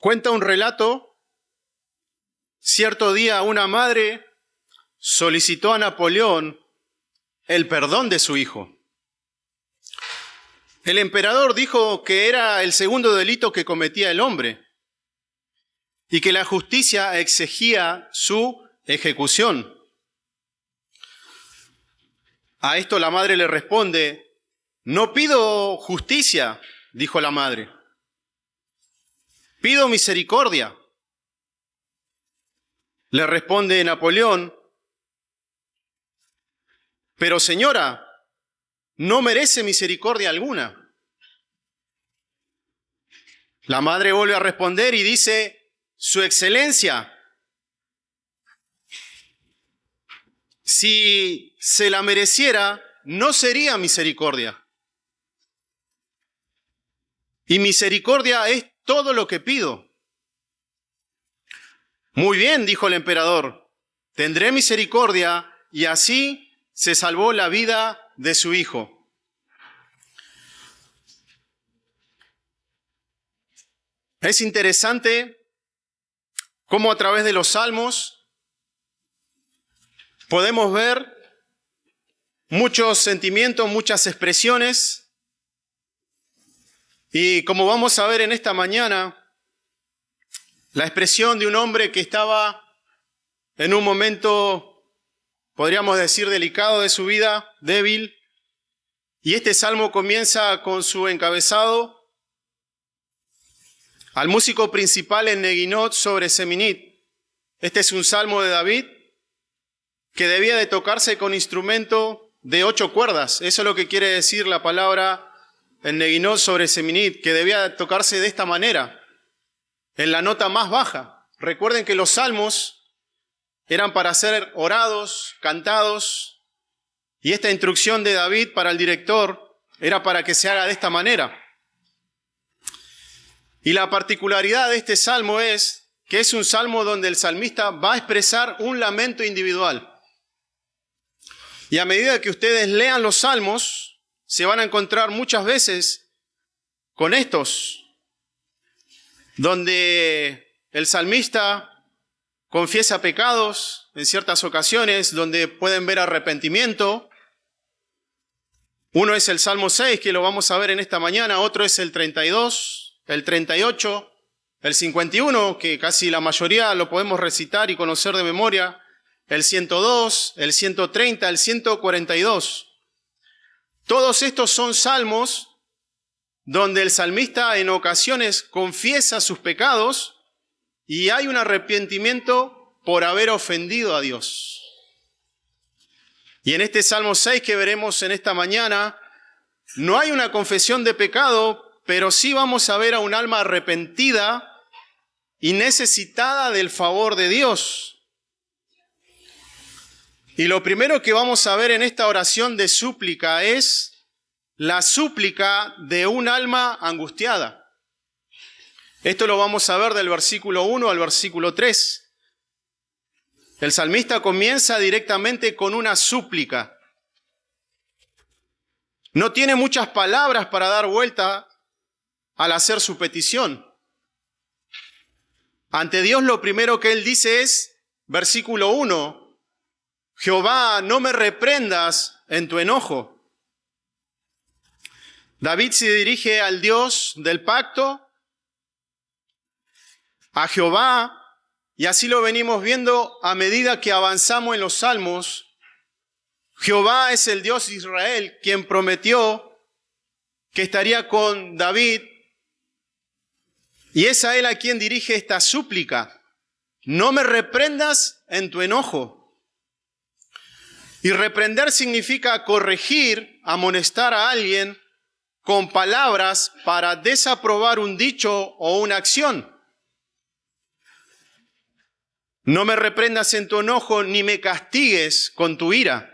Cuenta un relato, cierto día una madre solicitó a Napoleón el perdón de su hijo. El emperador dijo que era el segundo delito que cometía el hombre y que la justicia exigía su ejecución. A esto la madre le responde: no pido justicia, dijo la madre, pido misericordia. Le responde Napoleón: pero señora, no merece misericordia alguna. La madre vuelve a responder y dice: Su Excelencia, si se la mereciera, no sería misericordia. Y misericordia es todo lo que pido. Muy bien, dijo el emperador, tendré misericordia, y así se salvó la vida de su hijo. Es interesante cómo a través de los salmos podemos ver muchos sentimientos, muchas expresiones, y como vamos a ver en esta mañana, la expresión de un hombre que estaba en un momento, podríamos decir, delicado de su vida, débil, y este salmo comienza con su encabezado: al músico principal en Neguinot sobre Seminit. Este es un salmo de David que debía de tocarse con instrumento de 8 cuerdas. Eso es lo que quiere decir la palabra en Neguinot sobre Seminit, que debía tocarse de esta manera, en la nota más baja. Recuerden que los salmos eran para ser orados, cantados, y esta instrucción de David para el director era para que se haga de esta manera. Y la particularidad de este salmo es que es un salmo donde el salmista va a expresar un lamento individual. Y a medida que ustedes lean los salmos, se van a encontrar muchas veces con estos, donde el salmista confiesa pecados en ciertas ocasiones, donde pueden ver arrepentimiento. Uno es el Salmo 6, que lo vamos a ver en esta mañana, otro es el 32, el 38, el 51, que casi la mayoría lo podemos recitar y conocer de memoria, el 102, el 130, el 142. Todos estos son salmos donde el salmista en ocasiones confiesa sus pecados y hay un arrepentimiento por haber ofendido a Dios. Y en este Salmo 6 que veremos en esta mañana, no hay una confesión de pecado, pero sí vamos a ver a un alma arrepentida y necesitada del favor de Dios. Y lo primero que vamos a ver en esta oración de súplica es la súplica de un alma angustiada. Esto lo vamos a ver del versículo 1 al versículo 3. El salmista comienza directamente con una súplica. No tiene muchas palabras para dar vuelta al hacer su petición. Ante Dios lo primero que él dice es, versículo 1, Jehová, no me reprendas en tu enojo. David se dirige al Dios del pacto, a Jehová, y así lo venimos viendo a medida que avanzamos en los salmos. Jehová es el Dios de Israel, quien prometió que estaría con David, y es a él a quien dirige esta súplica. No me reprendas en tu enojo. Y reprender significa corregir, amonestar a alguien con palabras para desaprobar un dicho o una acción. No me reprendas en tu enojo, ni me castigues con tu ira.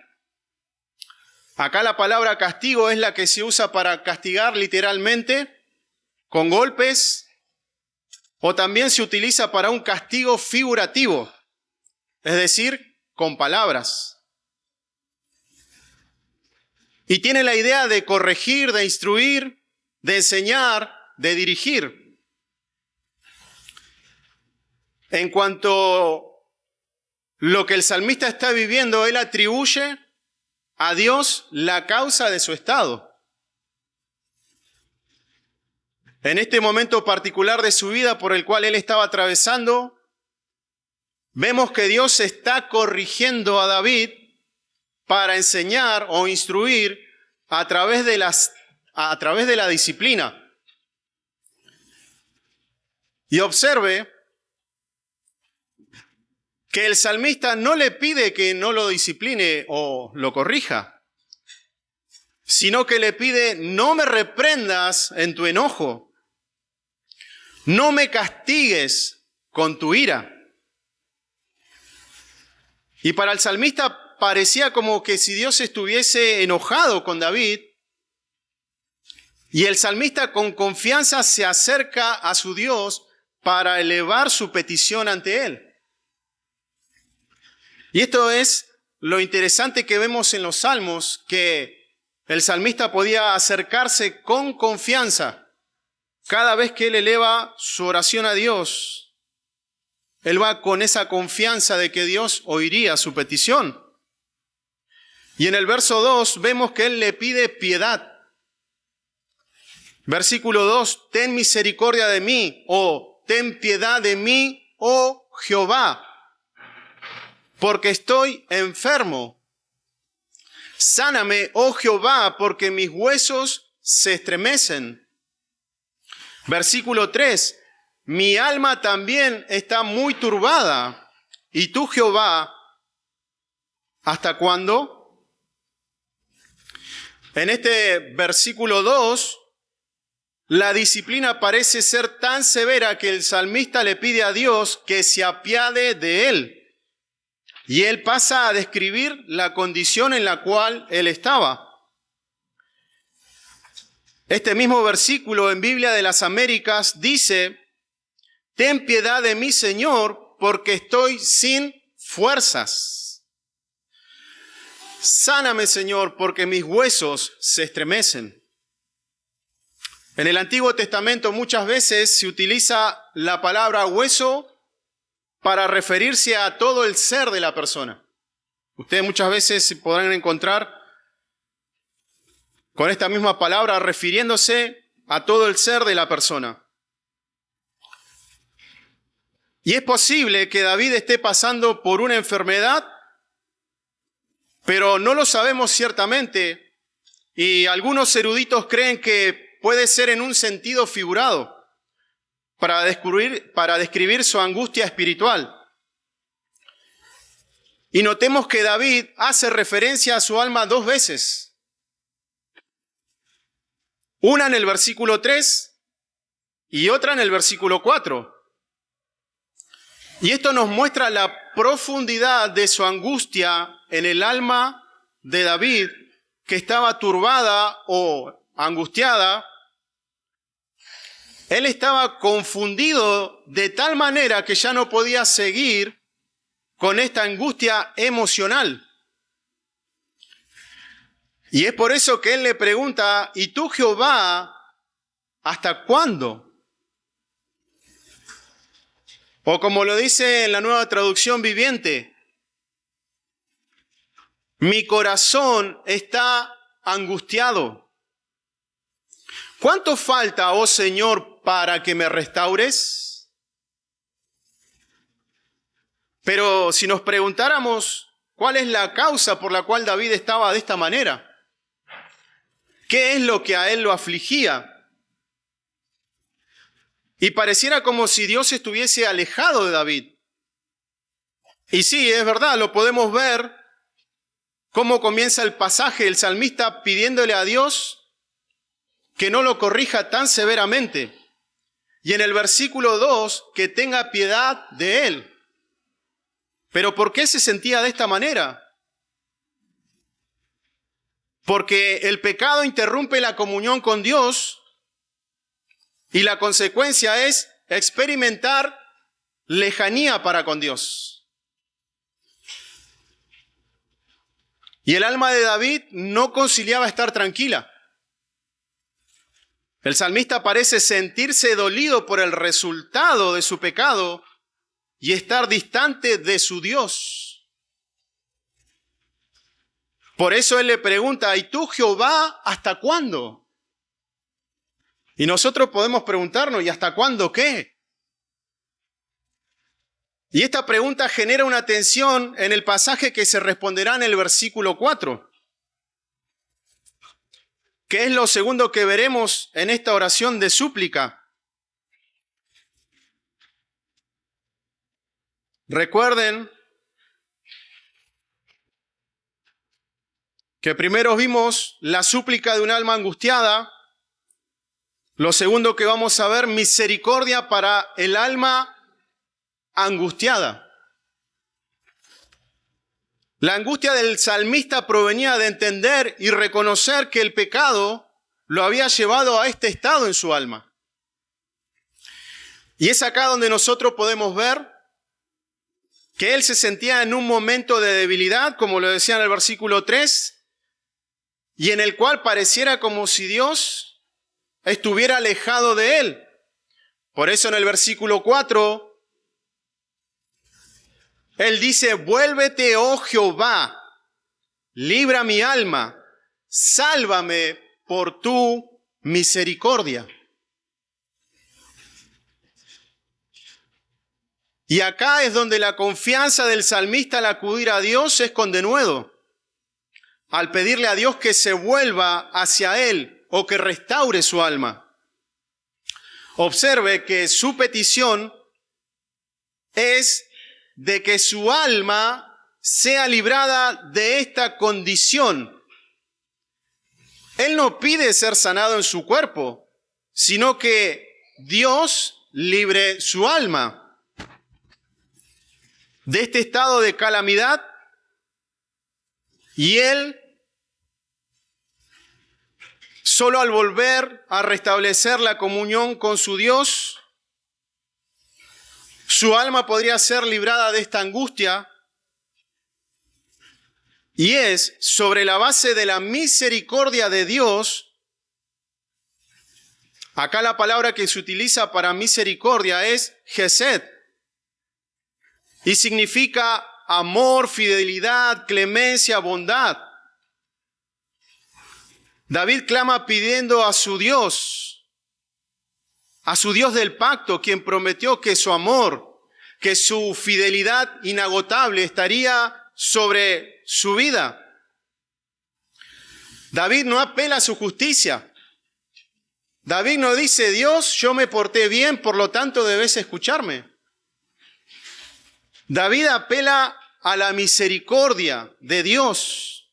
Acá la palabra castigo es la que se usa para castigar literalmente, con golpes, o también se utiliza para un castigo figurativo, es decir, con palabras. Y tiene la idea de corregir, de instruir, de enseñar, de dirigir. En cuanto a lo que el salmista está viviendo, él atribuye a Dios la causa de su estado. En este momento particular de su vida por el cual él estaba atravesando, vemos que Dios está corrigiendo a David para enseñar o instruir a través de la disciplina. Y observe que el salmista no le pide que no lo discipline o lo corrija, sino que le pide: no me reprendas en tu enojo, no me castigues con tu ira. Y para el salmista parecía como que si Dios estuviese enojado con David, y el salmista con confianza se acerca a su Dios para elevar su petición ante él. Y esto es lo interesante que vemos en los salmos, que el salmista podía acercarse con confianza cada vez que él eleva su oración a Dios. Él va con esa confianza de que Dios oiría su petición. Y en el verso 2 vemos que él le pide piedad. Versículo 2, ten misericordia de mí, o ten piedad de mí, oh Jehová, porque estoy enfermo. Sáname, oh Jehová, porque mis huesos se estremecen. Versículo 3, mi alma también está muy turbada. ¿Y tú, Jehová, hasta cuándo? En este versículo 2, la disciplina parece ser tan severa que el salmista le pide a Dios que se apiade de él. Y él pasa a describir la condición en la cual él estaba. Este mismo versículo en Biblia de las Américas dice: ten piedad de mí, Señor, porque estoy sin fuerzas. Sáname, Señor, porque mis huesos se estremecen. En el Antiguo Testamento muchas veces se utiliza la palabra hueso para referirse a todo el ser de la persona. Ustedes muchas veces se podrán encontrar con esta misma palabra refiriéndose a todo el ser de la persona. Y es posible que David esté pasando por una enfermedad, pero no lo sabemos ciertamente, y algunos eruditos creen que puede ser en un sentido figurado, para describir su angustia espiritual. Y notemos que David hace referencia a su alma 2 veces. Una en el versículo 3 y otra en el versículo 4. Y esto nos muestra la profundidad de su angustia en el alma de David, que estaba turbada o angustiada. Él estaba confundido de tal manera que ya no podía seguir con esta angustia emocional. Y es por eso que él le pregunta: ¿y tú, Jehová, hasta cuándo? O como lo dice en la Nueva Traducción Viviente: mi corazón está angustiado. ¿Cuánto falta, oh Señor, para que me restaures? Pero si nos preguntáramos cuál es la causa por la cual David estaba de esta manera, ¿qué es lo que a él lo afligía? Y pareciera como si Dios estuviese alejado de David. Y sí, es verdad, lo podemos ver cómo comienza el pasaje, el salmista pidiéndole a Dios que no lo corrija tan severamente. Y en el versículo 2, que tenga piedad de él. ¿Pero por qué se sentía de esta manera? Porque el pecado interrumpe la comunión con Dios y la consecuencia es experimentar lejanía para con Dios. Y el alma de David no conciliaba estar tranquila. El salmista parece sentirse dolido por el resultado de su pecado y estar distante de su Dios. Por eso él le pregunta, ¿y tú, Jehová, hasta cuándo? Y nosotros podemos preguntarnos, ¿y hasta cuándo qué? Y esta pregunta genera una tensión en el pasaje que se responderá en el versículo 4, que es lo segundo que veremos en esta oración de súplica. Recuerden que primero vimos la súplica de un alma angustiada. Lo segundo que vamos a ver, misericordia para el alma angustiada. La angustia del salmista provenía de entender y reconocer que el pecado lo había llevado a este estado en su alma. Y es acá donde nosotros podemos ver que él se sentía en un momento de debilidad, como lo decía en el versículo 3, y en el cual pareciera como si Dios estuviera alejado de él. Por eso en el versículo 4, él dice, vuélvete, oh Jehová, libra mi alma, sálvame por tu misericordia. Y acá es donde la confianza del salmista al acudir a Dios es con denuedo, al pedirle a Dios que se vuelva hacia él o que restaure su alma. Observe que su petición es de que su alma sea librada de esta condición. Él no pide ser sanado en su cuerpo, sino que Dios libre su alma de este estado de calamidad, y él, solo al volver a restablecer la comunión con su Dios, su alma podría ser librada de esta angustia, y es sobre la base de la misericordia de Dios. Acá la palabra que se utiliza para misericordia es Gesed, y significa amor, fidelidad, clemencia, bondad. David clama pidiendo a su Dios del pacto, quien prometió que su amor, que su fidelidad inagotable estaría sobre su vida. David no apela a su justicia. David no dice, Dios, yo me porté bien, por lo tanto debes escucharme. David apela a la misericordia de Dios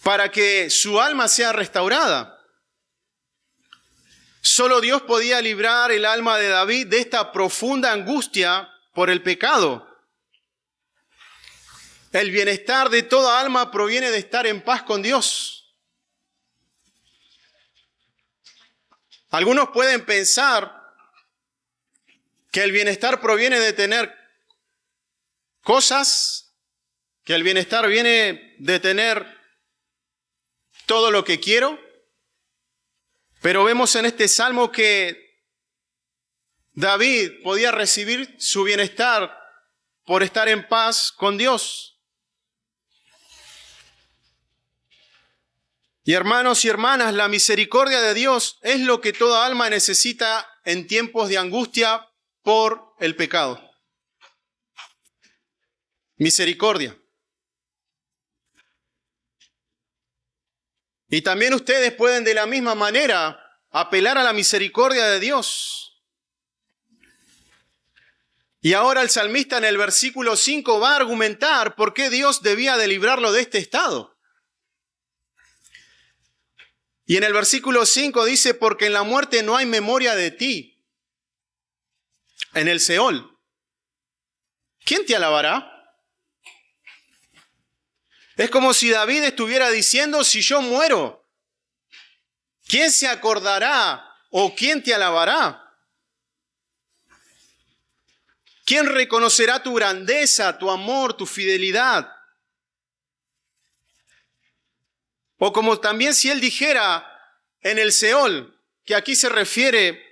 para que su alma sea restaurada. Solo Dios podía librar el alma de David de esta profunda angustia por el pecado. El bienestar de toda alma proviene de estar en paz con Dios. Algunos pueden pensar que el bienestar proviene de tener cosas, que el bienestar viene de tener todo lo que quiero, pero vemos en este salmo que David podía recibir su bienestar por estar en paz con Dios. Y hermanos y hermanas, la misericordia de Dios es lo que toda alma necesita en tiempos de angustia por el pecado. Misericordia. Y también ustedes pueden de la misma manera apelar a la misericordia de Dios. Y ahora el salmista en el versículo 5 va a argumentar por qué Dios debía de librarlo de este estado. Y en el versículo 5 dice, porque en la muerte no hay memoria de ti. En el Seol, ¿quién te alabará? Es como si David estuviera diciendo, si yo muero, ¿quién se acordará o quién te alabará? ¿Quién reconocerá tu grandeza, tu amor, tu fidelidad? O como también si él dijera en el Seol, que aquí se refiere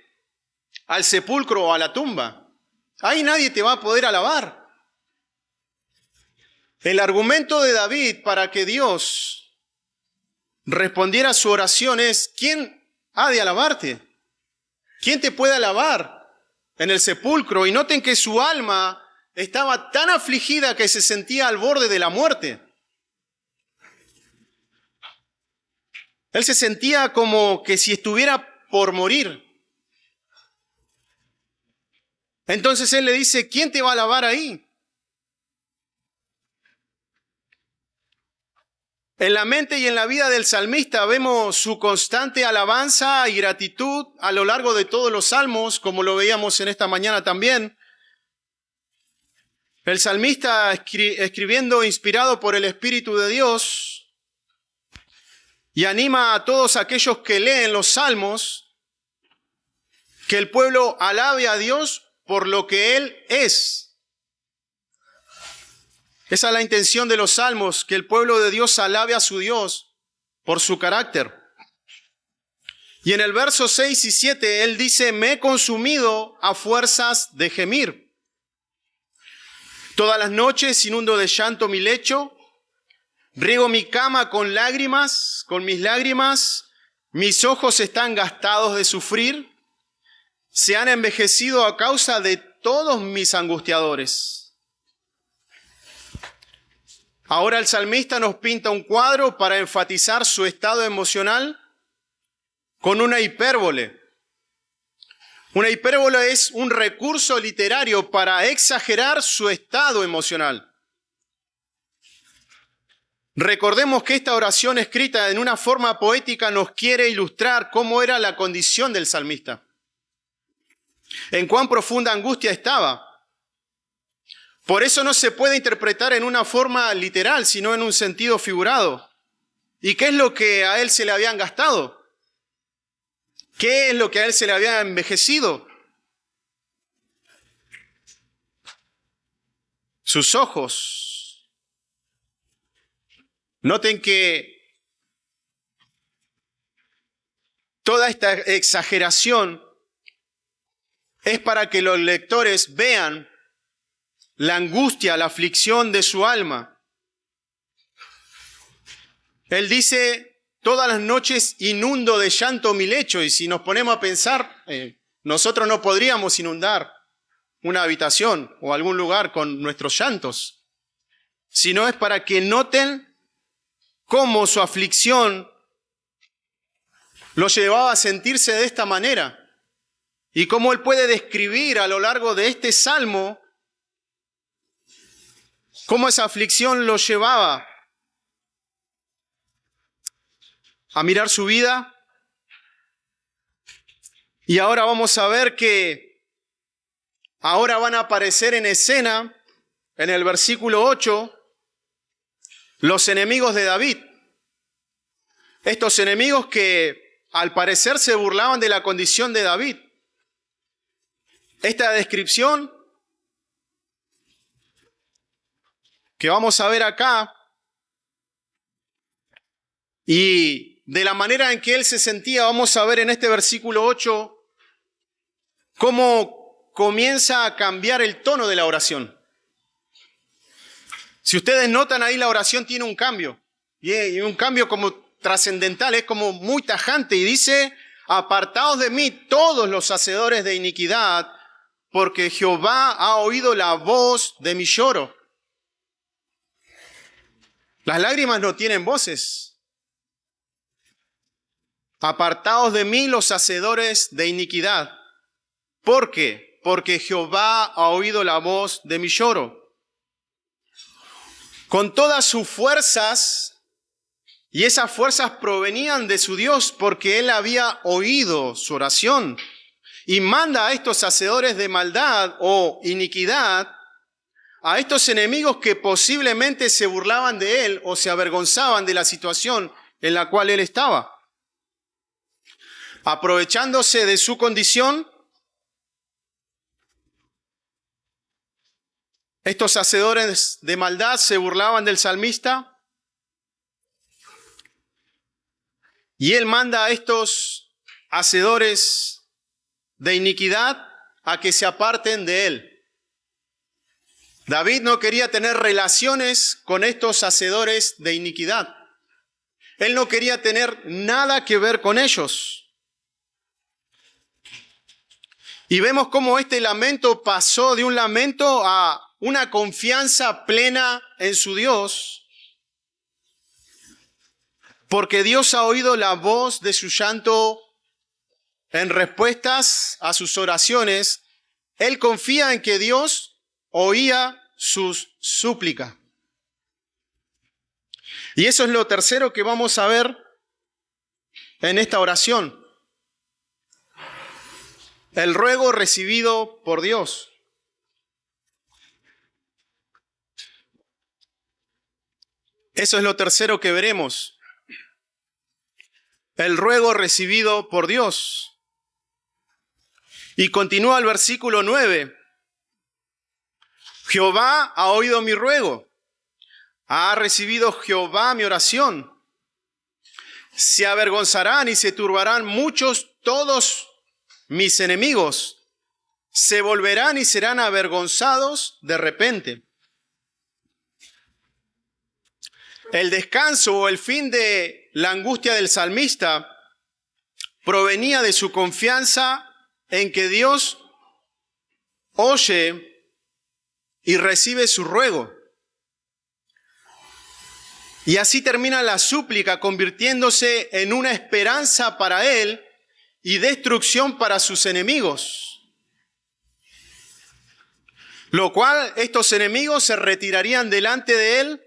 al sepulcro o a la tumba. ahí nadie te va a poder alabar. El argumento de David para que Dios respondiera a su oración es: ¿quién ha de alabarte? ¿Quién te puede alabar en el sepulcro? Y noten que su alma estaba tan afligida que se sentía al borde de la muerte. Él se sentía como que si estuviera por morir. Entonces él le dice: ¿quién te va a alabar ahí? En la mente y en la vida del salmista vemos su constante alabanza y gratitud a lo largo de todos los salmos, como lo veíamos en esta mañana también. El salmista escribiendo inspirado por el Espíritu de Dios y anima a todos aquellos que leen los salmos que el pueblo alabe a Dios por lo que Él es. Esa es la intención de los salmos, que el pueblo de Dios alabe a su Dios por su carácter. Y en el verso 6 y 7 él dice: me he consumido a fuerzas de gemir. Todas las noches inundo de llanto mi lecho, riego mi cama con mis lágrimas, mis ojos están gastados de sufrir, se han envejecido a causa de todos mis angustiadores. Ahora el salmista nos pinta un cuadro para enfatizar su estado emocional con una hipérbole. Una hipérbole es un recurso literario para exagerar su estado emocional. Recordemos que esta oración escrita en una forma poética nos quiere ilustrar cómo era la condición del salmista. En cuán profunda angustia estaba. Por eso no se puede interpretar en una forma literal, sino en un sentido figurado. ¿Y qué es lo que a él se le habían gastado? ¿Qué es lo que a él se le había envejecido? Sus ojos. Noten que toda esta exageración es para que los lectores vean la angustia, la aflicción de su alma. Él dice: todas las noches inundo de llanto mi lecho. Y si nos ponemos a pensar, nosotros no podríamos inundar una habitación o algún lugar con nuestros llantos, sino es para que noten cómo su aflicción lo llevaba a sentirse de esta manera y cómo él puede describir a lo largo de este salmo cómo esa aflicción lo llevaba a mirar su vida. Y ahora vamos a ver que ahora van a aparecer en escena, en el versículo 8, los enemigos de David. Estos enemigos que al parecer se burlaban de la condición de David. Esta descripción que vamos a ver acá, y de la manera en que él se sentía, vamos a ver en este versículo 8 cómo comienza a cambiar el tono de la oración. Si ustedes notan ahí, la oración tiene un cambio, y un cambio como trascendental, es como muy tajante, y dice: apartaos de mí todos los hacedores de iniquidad, porque Jehová ha oído la voz de mi lloro. Las lágrimas no tienen voces. Apartaos de mí los hacedores de iniquidad. ¿Por qué? Porque Jehová ha oído la voz de mi lloro. Con todas sus fuerzas, y esas fuerzas provenían de su Dios, porque él había oído su oración, y manda a estos hacedores de maldad o iniquidad, a estos enemigos que posiblemente se burlaban de él o se avergonzaban de la situación en la cual él estaba. Aprovechándose de su condición, estos hacedores de maldad se burlaban del salmista y él manda a estos hacedores de iniquidad a que se aparten de él. David no quería tener relaciones con estos hacedores de iniquidad. Él no quería tener nada que ver con ellos. Y vemos cómo este lamento pasó de un lamento a una confianza plena en su Dios, porque Dios ha oído la voz de su llanto en respuestas a sus oraciones. Él confía en que Dios oía sus súplicas. Y eso es lo tercero que vamos a ver en esta oración. El ruego recibido por Dios. Eso es lo tercero que veremos. El ruego recibido por Dios. Y continúa el versículo 9. Jehová ha oído mi ruego. Ha recibido Jehová mi oración. Se avergonzarán y se turbarán muchos todos mis enemigos. Se volverán y serán avergonzados de repente. El descanso o el fin de la angustia del salmista provenía de su confianza en que Dios oye y recibe su ruego. Y así termina la súplica, convirtiéndose en una esperanza para él y destrucción para sus enemigos. Lo cual estos enemigos se retirarían delante de él,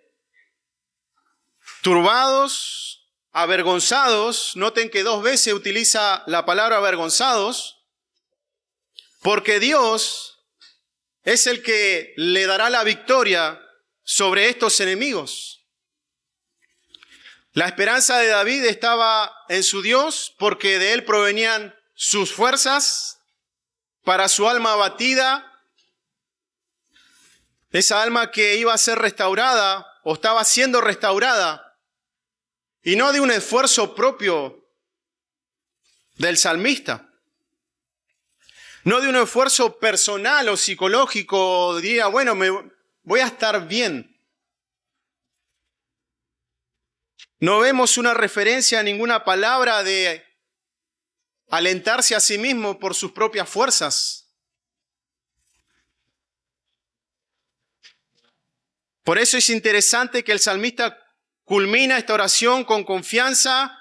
turbados, avergonzados. Noten que 2 veces utiliza la palabra avergonzados, porque Dios es el que le dará la victoria sobre estos enemigos. La esperanza de David estaba en su Dios, porque de él provenían sus fuerzas para su alma abatida, esa alma que iba a ser restaurada o estaba siendo restaurada, y no de un esfuerzo propio del salmista, no de un esfuerzo personal o psicológico, diría, bueno, voy a estar bien. No vemos una referencia a ninguna palabra de alentarse a sí mismo por sus propias fuerzas. Por eso es interesante que el salmista culmina esta oración con confianza,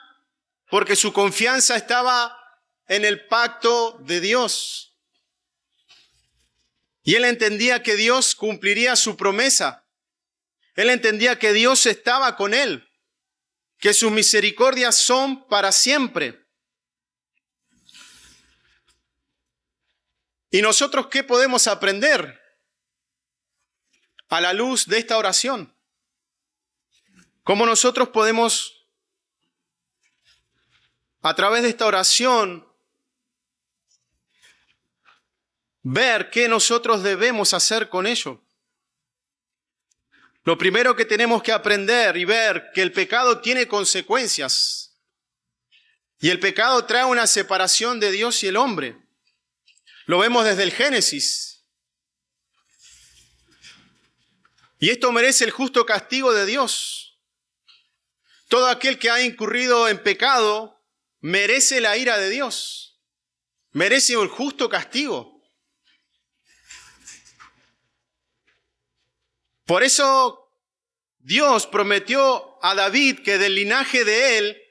porque su confianza estaba en el pacto de Dios. Y él entendía que Dios cumpliría su promesa. Él entendía que Dios estaba con él, que sus misericordias son para siempre. ¿Y nosotros qué podemos aprender a la luz de esta oración? ¿Cómo nosotros podemos, a través de esta oración, ver qué nosotros debemos hacer con ello? Lo primero que tenemos que aprender y ver que el pecado tiene consecuencias. Y el pecado trae una separación de Dios y el hombre. Lo vemos desde el Génesis. Y esto merece el justo castigo de Dios. Todo aquel que ha incurrido en pecado merece la ira de Dios. Merece el justo castigo. Por eso Dios prometió a David que del linaje de él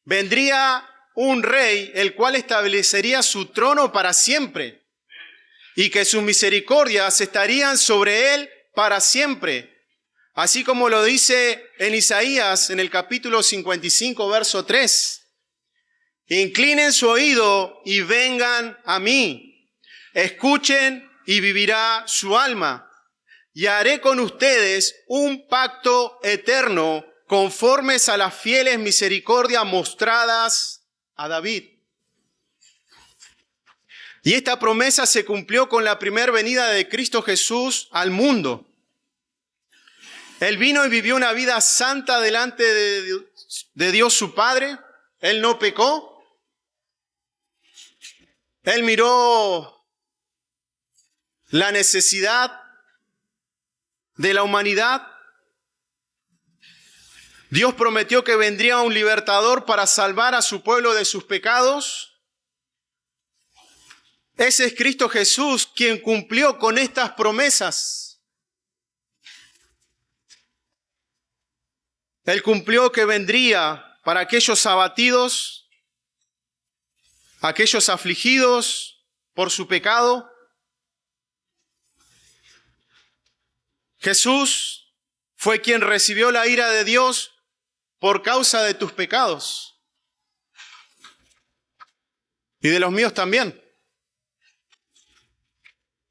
vendría un rey, el cual establecería su trono para siempre, y que sus misericordias estarían sobre él para siempre. Así como lo dice en Isaías, en el capítulo 55, verso 3. Inclinen su oído y vengan a mí. Escuchen y vivirá su alma. Y haré con ustedes un pacto eterno conformes a las fieles misericordias mostradas a David. Y esta promesa se cumplió con la primera venida de Cristo Jesús al mundo. Él vino y vivió una vida santa delante de Dios su Padre. Él no pecó. Él miró la necesidad de la humanidad. Dios prometió que vendría un libertador para salvar a su pueblo de sus pecados. Ese es Cristo Jesús quien cumplió con estas promesas. Él cumplió que vendría para aquellos abatidos, aquellos afligidos por su pecado. Jesús fue quien recibió la ira de Dios por causa de tus pecados y de los míos también.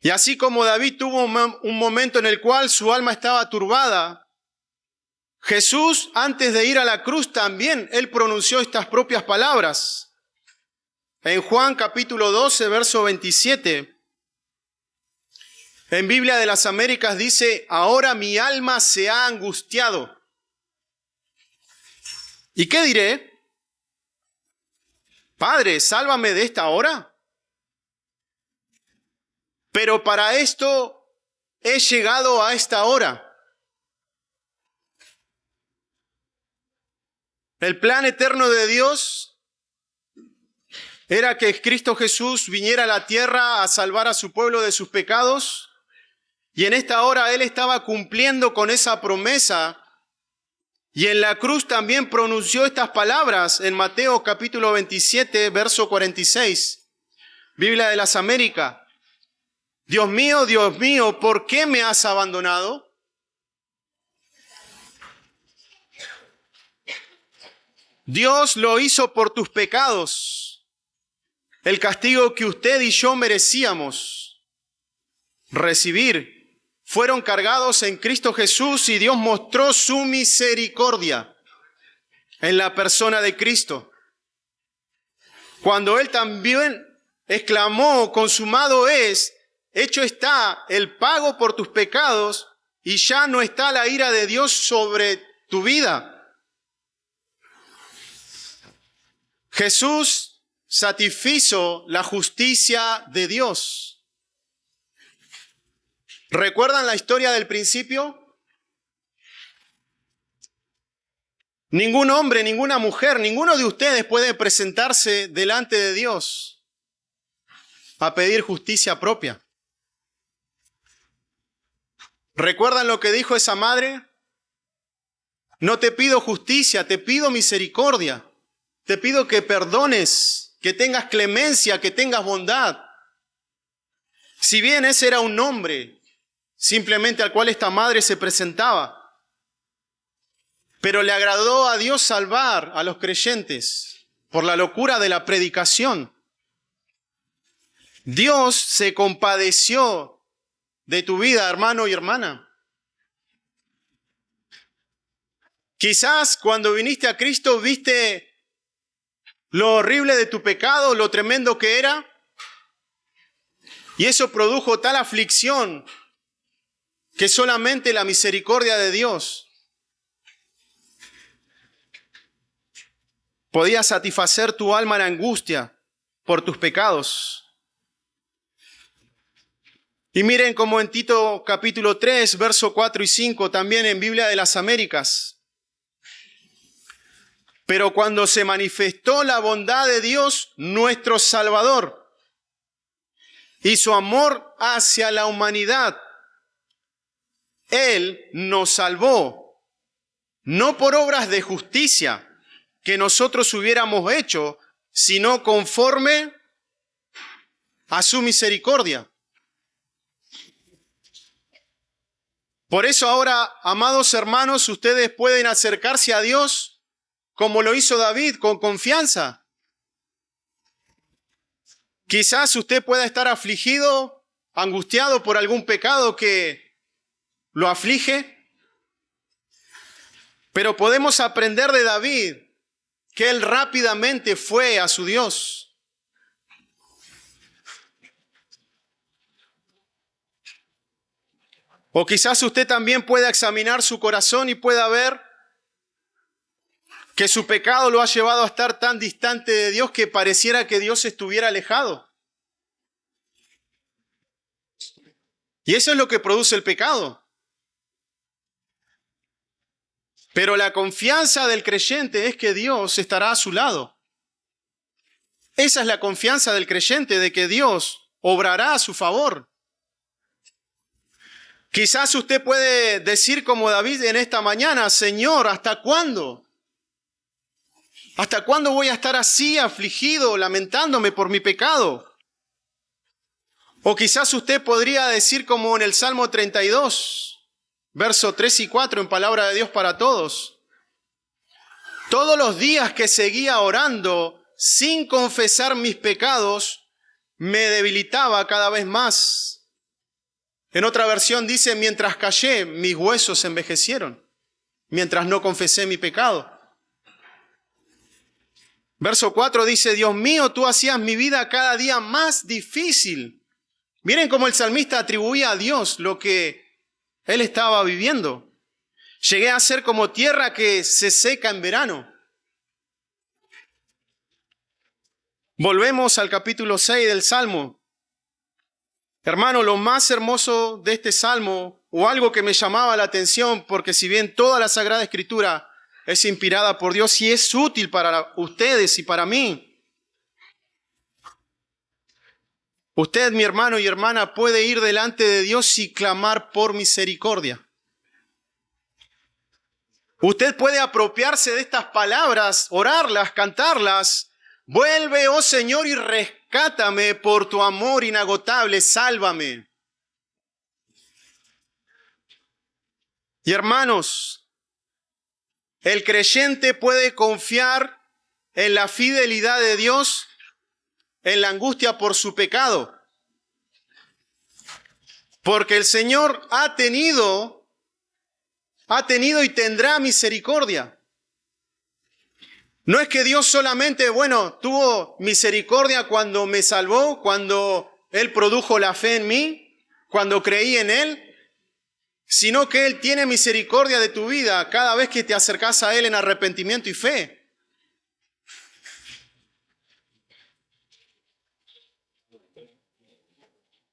Y así como David tuvo un momento en el cual su alma estaba turbada, Jesús, antes de ir a la cruz también, él pronunció estas propias palabras. En Juan capítulo 12, verso 27, en Biblia de las Américas dice: ahora mi alma se ha angustiado. ¿Y qué diré? Padre, sálvame de esta hora. Pero para esto he llegado a esta hora. El plan eterno de Dios era que Cristo Jesús viniera a la tierra a salvar a su pueblo de sus pecados. Y en esta hora Él estaba cumpliendo con esa promesa. Y en la cruz también pronunció estas palabras en Mateo capítulo 27, verso 46. Biblia de las Américas. Dios mío, ¿por qué me has abandonado? Dios lo hizo por tus pecados. El castigo que usted y yo merecíamos recibir fueron cargados en Cristo Jesús, y Dios mostró su misericordia en la persona de Cristo. Cuando Él también exclamó: consumado es, hecho está el pago por tus pecados, y ya no está la ira de Dios sobre tu vida. Jesús satisfizo la justicia de Dios. ¿Recuerdan la historia del principio? Ningún hombre, ninguna mujer, ninguno de ustedes puede presentarse delante de Dios a pedir justicia propia. ¿Recuerdan lo que dijo esa madre? No te pido justicia, te pido misericordia. Te pido que perdones, que tengas clemencia, que tengas bondad. Si bien ese era un nombre simplemente al cual esta madre se presentaba, pero le agradó a Dios salvar a los creyentes por la locura de la predicación. Dios se compadeció de tu vida, hermano y hermana. Quizás cuando viniste a Cristo viste lo horrible de tu pecado, lo tremendo que era, y eso produjo tal aflicción que solamente la misericordia de Dios podía satisfacer tu alma en angustia por tus pecados. Y miren como en Tito capítulo 3, verso 4 y 5, también en Biblia de las Américas. Pero cuando se manifestó la bondad de Dios, nuestro Salvador, y su amor hacia la humanidad, Él nos salvó, no por obras de justicia que nosotros hubiéramos hecho, sino conforme a su misericordia. Por eso ahora, amados hermanos, ustedes pueden acercarse a Dios como lo hizo David, con confianza. Quizás usted pueda estar afligido, angustiado por algún pecado que lo aflige, pero podemos aprender de David que él rápidamente fue a su Dios. O quizás usted también pueda examinar su corazón y pueda ver que su pecado lo ha llevado a estar tan distante de Dios que pareciera que Dios estuviera alejado. Y eso es lo que produce el pecado. Pero la confianza del creyente es que Dios estará a su lado. Esa es la confianza del creyente, de que Dios obrará a su favor. Quizás usted puede decir como David en esta mañana: Señor, ¿hasta cuándo? ¿Hasta cuándo voy a estar así, afligido, lamentándome por mi pecado? O quizás usted podría decir como en el Salmo 32, versos 3 y 4, en Palabra de Dios para Todos: todos los días que seguía orando sin confesar mis pecados, me debilitaba cada vez más. En otra versión dice: mientras callé, mis huesos envejecieron, mientras no confesé mi pecado. Verso 4 dice: Dios mío, tú hacías mi vida cada día más difícil. Miren cómo el salmista atribuía a Dios lo que él estaba viviendo. Llegué a ser como tierra que se seca en verano. Volvemos al capítulo 6 del Salmo. Hermano, lo más hermoso de este Salmo, o algo que me llamaba la atención, porque si bien toda la Sagrada Escritura es inspirada por Dios y es útil para ustedes y para mí, usted, mi hermano y hermana, puede ir delante de Dios y clamar por misericordia. Usted puede apropiarse de estas palabras, orarlas, cantarlas. Vuelve, oh Señor, y rescátame por tu amor inagotable, sálvame. Y hermanos, el creyente puede confiar en la fidelidad de Dios en la angustia por su pecado. Porque el Señor ha tenido y tendrá misericordia. No es que Dios solamente, tuvo misericordia cuando me salvó, cuando Él produjo la fe en mí, cuando creí en Él, sino que Él tiene misericordia de tu vida cada vez que te acercas a Él en arrepentimiento y fe.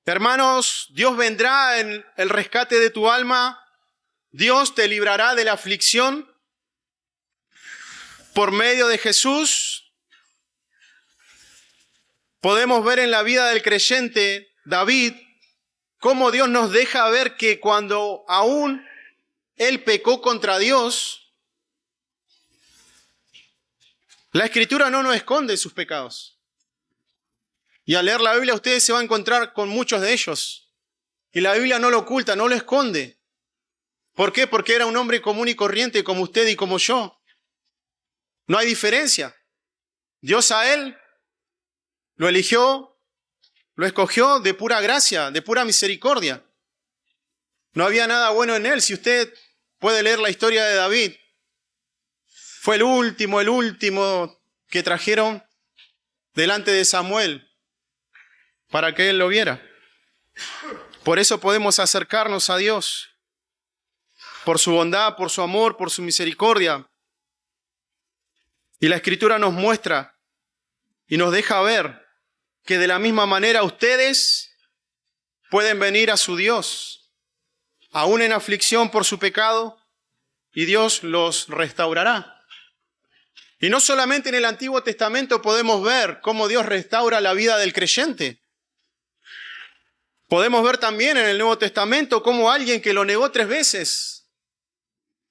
Hermanos, Dios vendrá en el rescate de tu alma. Dios te librará de la aflicción por medio de Jesús. Podemos ver en la vida del creyente David cómo Dios nos deja ver que cuando aún él pecó contra Dios, la Escritura no nos esconde sus pecados. Y al leer la Biblia ustedes se van a encontrar con muchos de ellos. Y la Biblia no lo oculta, no lo esconde. ¿Por qué? Porque era un hombre común y corriente como usted y como yo. No hay diferencia. Dios a él lo eligió, lo escogió de pura gracia, de pura misericordia. No había nada bueno en él. Si usted puede leer la historia de David, fue el último que trajeron delante de Samuel para que él lo viera. Por eso podemos acercarnos a Dios, por su bondad, por su amor, por su misericordia. Y la Escritura nos muestra y nos deja ver que de la misma manera ustedes pueden venir a su Dios, aún en aflicción por su pecado, y Dios los restaurará. Y no solamente en el Antiguo Testamento podemos ver cómo Dios restaura la vida del creyente. Podemos ver también en el Nuevo Testamento cómo alguien que lo negó 3 veces,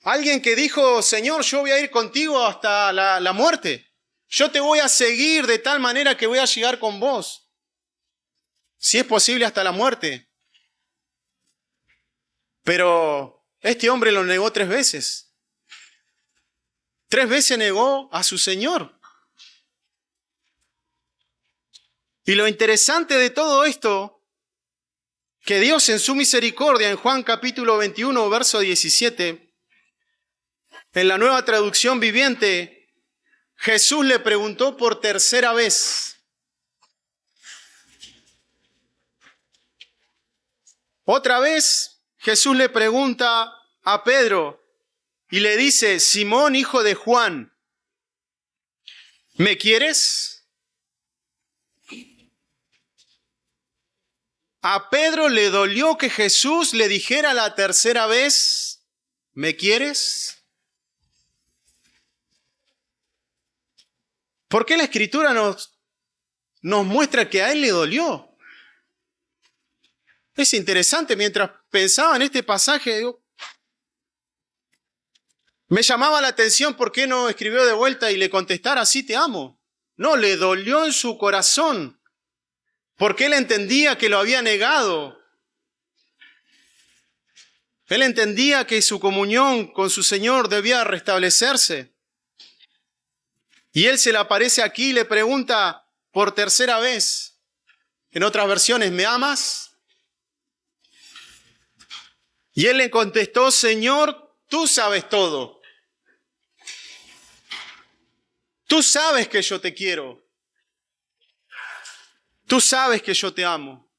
alguien que dijo: Señor, yo voy a ir contigo hasta la muerte. Yo te voy a seguir de tal manera que voy a llegar con vos. Si es posible, hasta la muerte. Pero este hombre lo negó 3 veces. 3 veces negó a su Señor. Y lo interesante de todo esto, que Dios en su misericordia, en Juan capítulo 21, verso 17, en la Nueva Traducción Viviente, Jesús le preguntó por 3ª vez. Otra vez Jesús le pregunta a Pedro y le dice: Simón, hijo de Juan, ¿me quieres? A Pedro le dolió que Jesús le dijera la 3ª vez: ¿me quieres? ¿Por qué la Escritura nos muestra que a él le dolió? Es interesante, mientras pensaba en este pasaje, me llamaba la atención por qué no escribió de vuelta y le contestara así te amo. No, le dolió en su corazón, porque él entendía que lo había negado. Él entendía que su comunión con su Señor debía restablecerse. Y él se le aparece aquí y le pregunta por tercera vez, en otras versiones, ¿me amas? Y él le contestó, Señor, tú sabes todo. Tú sabes que yo te quiero. Tú sabes que yo te amo.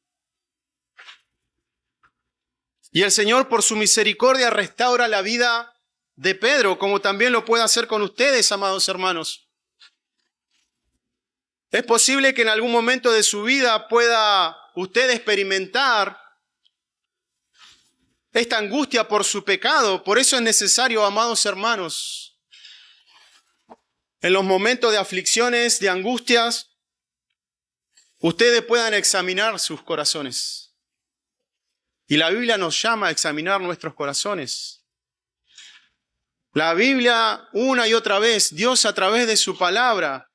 Y el Señor, por su misericordia, restaura la vida de Pedro, como también lo puede hacer con ustedes, amados hermanos. Es posible que en algún momento de su vida pueda usted experimentar esta angustia por su pecado. Por eso es necesario, amados hermanos, en los momentos de aflicciones, de angustias, ustedes puedan examinar sus corazones. Y la Biblia nos llama a examinar nuestros corazones. La Biblia, una y otra vez, Dios a través de su palabra,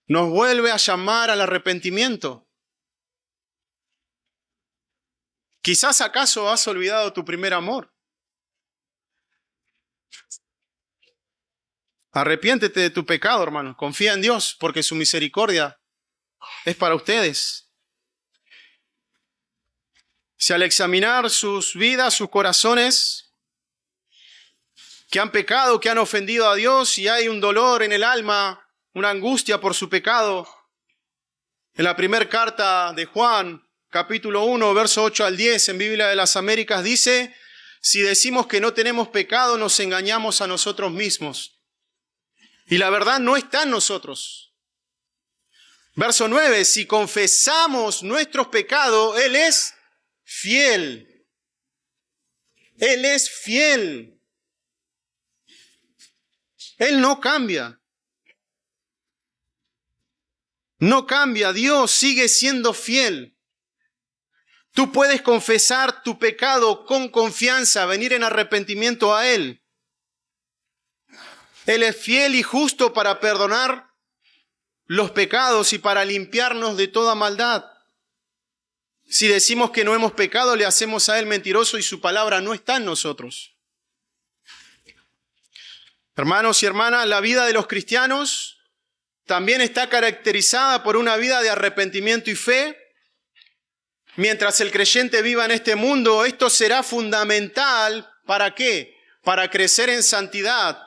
nos vuelve a llamar al arrepentimiento. Quizás acaso has olvidado tu primer amor. Arrepiéntete de tu pecado, hermano. Confía en Dios, porque su misericordia es para ustedes. Si al examinar sus vidas, sus corazones, que han pecado, que han ofendido a Dios, y hay un dolor en el alma, una angustia por su pecado, en la primera carta de Juan, capítulo 1, verso 8 al 10, en Biblia de las Américas, dice, si decimos que no tenemos pecado, nos engañamos a nosotros mismos. Y la verdad no está en nosotros. Verso 9, si confesamos nuestros pecados, Él es fiel. Él es fiel. Él no cambia. No cambia, Dios sigue siendo fiel. Tú puedes confesar tu pecado con confianza, venir en arrepentimiento a Él. Él es fiel y justo para perdonar los pecados y para limpiarnos de toda maldad. Si decimos que no hemos pecado, le hacemos a Él mentiroso y su palabra no está en nosotros. Hermanos y hermanas, la vida de los cristianos también está caracterizada por una vida de arrepentimiento y fe. Mientras el creyente viva en este mundo, esto será fundamental. ¿Para qué? Para crecer en santidad,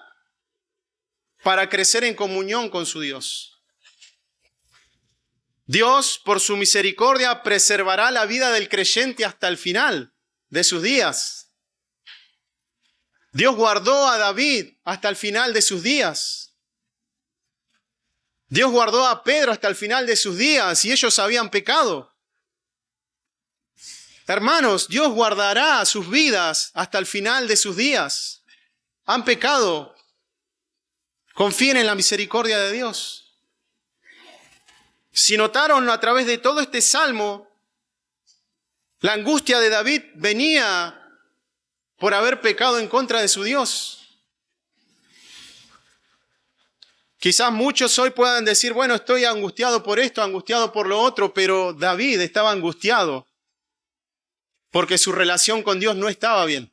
para crecer en comunión con su Dios. Dios, por su misericordia, preservará la vida del creyente hasta el final de sus días. Dios guardó a David hasta el final de sus días. Dios guardó a Pedro hasta el final de sus días y ellos habían pecado. Hermanos, Dios guardará sus vidas hasta el final de sus días. Han pecado. Confíen en la misericordia de Dios. Si notaron a través de todo este salmo, la angustia de David venía por haber pecado en contra de su Dios. Quizás muchos hoy puedan decir, bueno, estoy angustiado por esto, angustiado por lo otro, pero David estaba angustiado porque su relación con Dios no estaba bien.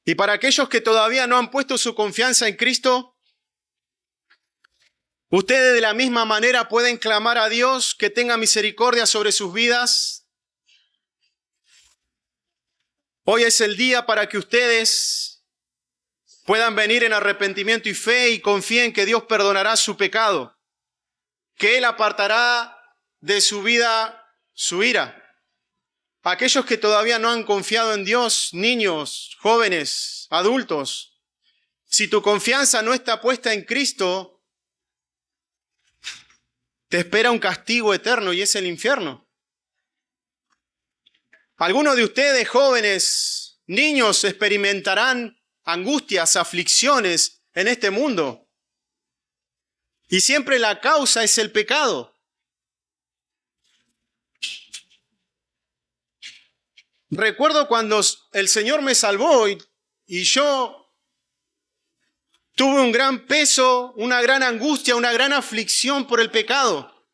Y para aquellos que todavía no han puesto su confianza en Cristo, ustedes de la misma manera pueden clamar a Dios que tenga misericordia sobre sus vidas. Hoy es el día para que ustedes puedan venir en arrepentimiento y fe y confíen que Dios perdonará su pecado, que Él apartará de su vida su ira. Aquellos que todavía no han confiado en Dios, niños, jóvenes, adultos, si tu confianza no está puesta en Cristo, te espera un castigo eterno y es el infierno. Algunos de ustedes, jóvenes, niños experimentarán angustias, aflicciones en este mundo. Y siempre la causa es el pecado. Recuerdo cuando el Señor me salvó y yo tuve un gran peso, una gran angustia, una gran aflicción por el pecado.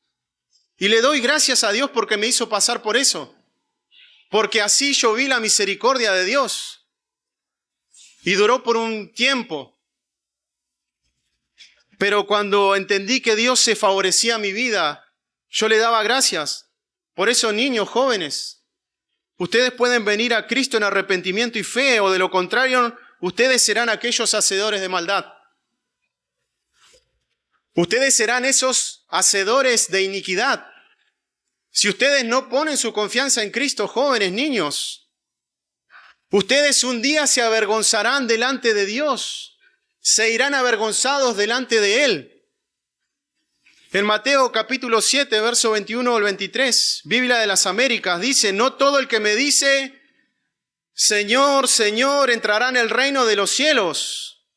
Y le doy gracias a Dios porque me hizo pasar por eso. Porque así yo vi la misericordia de Dios. Y duró por un tiempo. Pero cuando entendí que Dios se favorecía a mi vida, yo le daba gracias. Por eso, niños, jóvenes, ustedes pueden venir a Cristo en arrepentimiento y fe, o de lo contrario, ustedes serán aquellos hacedores de maldad. Ustedes serán esos hacedores de iniquidad. Si ustedes no ponen su confianza en Cristo, jóvenes, niños, ustedes un día se avergonzarán delante de Dios. Se irán avergonzados delante de Él. En Mateo capítulo 7, verso 21 al 23, Biblia de las Américas, dice: no todo el que me dice, Señor, Señor, entrará en el reino de los cielos,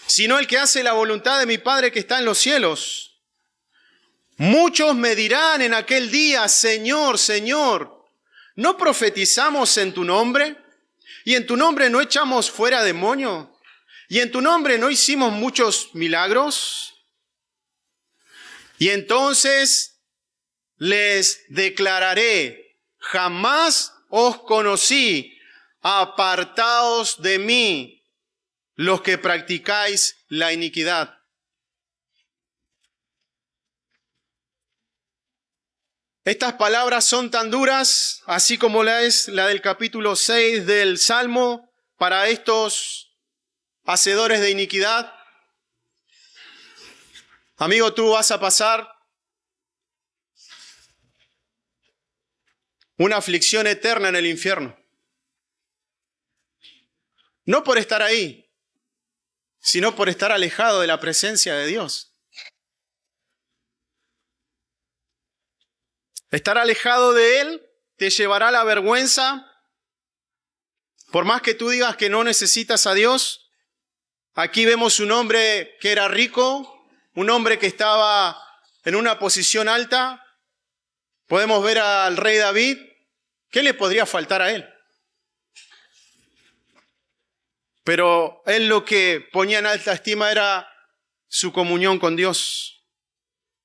sino el que hace la voluntad de mi Padre que está en los cielos. Muchos me dirán en aquel día: Señor, Señor, ¿no profetizamos en tu nombre? ¿Y en tu nombre no echamos fuera demonios? ¿Y en tu nombre no hicimos muchos milagros? Y entonces les declararé: jamás os conocí, apartaos de mí, los que practicáis la iniquidad. Estas palabras son tan duras, así como la es la del capítulo 6 del Salmo, para estos hacedores de iniquidad. Amigo, tú vas a pasar una aflicción eterna en el infierno. No por estar ahí, sino por estar alejado de la presencia de Dios. Estar alejado de Él te llevará a la vergüenza. Por más que tú digas que no necesitas a Dios, aquí vemos un hombre que era rico, un hombre que estaba en una posición alta. Podemos ver al rey David. ¿Qué le podría faltar a él? Pero él lo que ponía en alta estima era su comunión con Dios.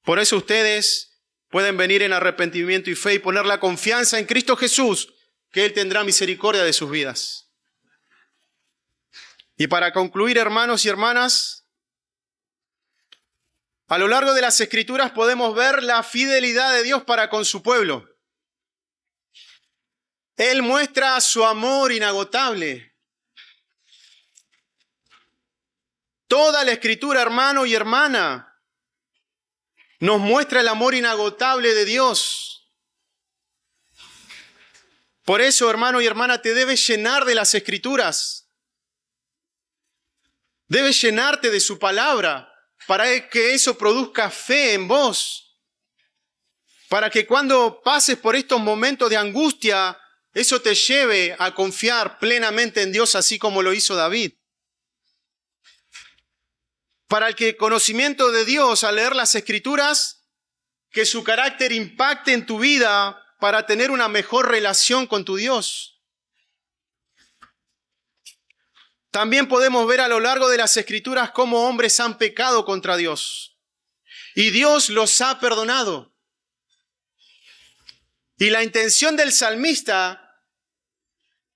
Por eso ustedes pueden venir en arrepentimiento y fe y poner la confianza en Cristo Jesús, que Él tendrá misericordia de sus vidas. Y para concluir, hermanos y hermanas, a lo largo de las Escrituras podemos ver la fidelidad de Dios para con su pueblo. Él muestra su amor inagotable. Toda la Escritura, hermano y hermana, nos muestra el amor inagotable de Dios. Por eso, hermano y hermana, te debes llenar de las Escrituras. Debes llenarte de su palabra para que eso produzca fe en vos. Para que cuando pases por estos momentos de angustia, eso te lleve a confiar plenamente en Dios, así como lo hizo David. Para que el conocimiento de Dios, al leer las Escrituras, que su carácter impacte en tu vida para tener una mejor relación con tu Dios. También podemos ver a lo largo de las Escrituras cómo hombres han pecado contra Dios y Dios los ha perdonado. Y la intención del salmista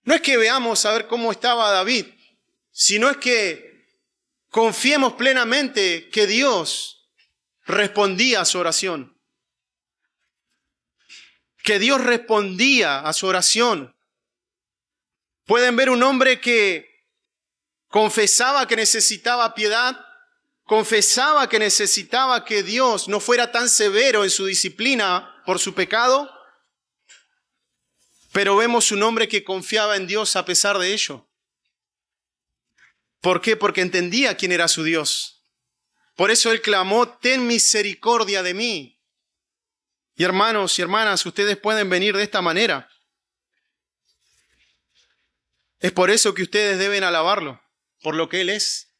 no es que veamos a ver cómo estaba David, sino es que confiemos plenamente que Dios respondía a su oración. Que Dios respondía a su oración. Pueden ver un hombre que confesaba que necesitaba piedad, confesaba que necesitaba que Dios no fuera tan severo en su disciplina por su pecado, pero vemos un hombre que confiaba en Dios a pesar de ello. ¿Por qué? Porque entendía quién era su Dios. Por eso él clamó: ten misericordia de mí. Y hermanos y hermanas, ustedes pueden venir de esta manera. Es por eso que ustedes deben alabarlo, por lo que Él es.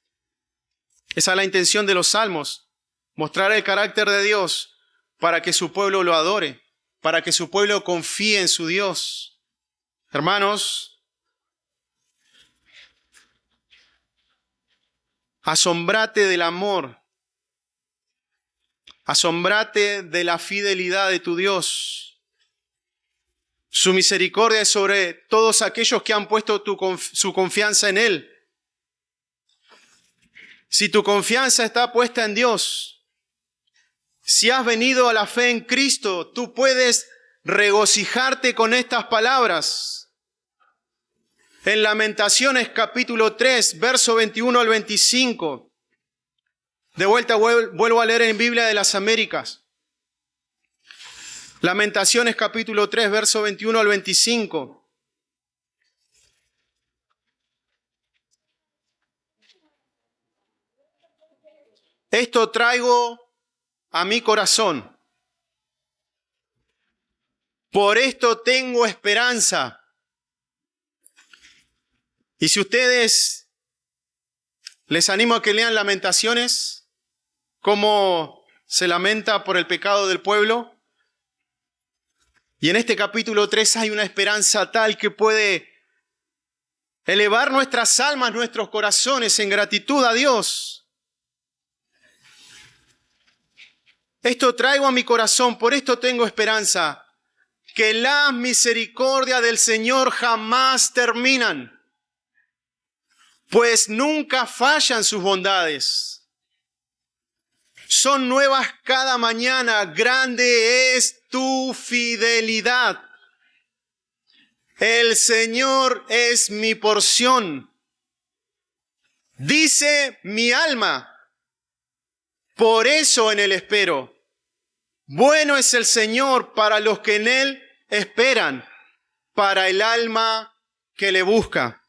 Esa es la intención de los salmos, mostrar el carácter de Dios para que su pueblo lo adore, para que su pueblo confíe en su Dios. Hermanos, asombrate del amor, asombrate de la fidelidad de tu Dios. Su misericordia es sobre todos aquellos que han puesto su confianza en Él. Si tu confianza está puesta en Dios, si has venido a la fe en Cristo, tú puedes regocijarte con estas palabras. En Lamentaciones capítulo 3, verso 21 al 25. De vuelta vuelvo a leer en Biblia de las Américas. Lamentaciones capítulo 3, verso 21 al 25. Esto traigo a mi corazón. Por esto tengo esperanza. Y si ustedes, les animo a que lean Lamentaciones, cómo se lamenta por el pecado del pueblo. Y en este capítulo 3 hay una esperanza tal que puede elevar nuestras almas, nuestros corazones en gratitud a Dios. Esto traigo a mi corazón, por esto tengo esperanza, que las misericordias del Señor jamás terminan, pues nunca fallan sus bondades. Son nuevas cada mañana, grande es tu fidelidad. El Señor es mi porción. Dice mi alma, por eso en Él espero. Bueno es el Señor para los que en Él esperan, para el alma que le busca.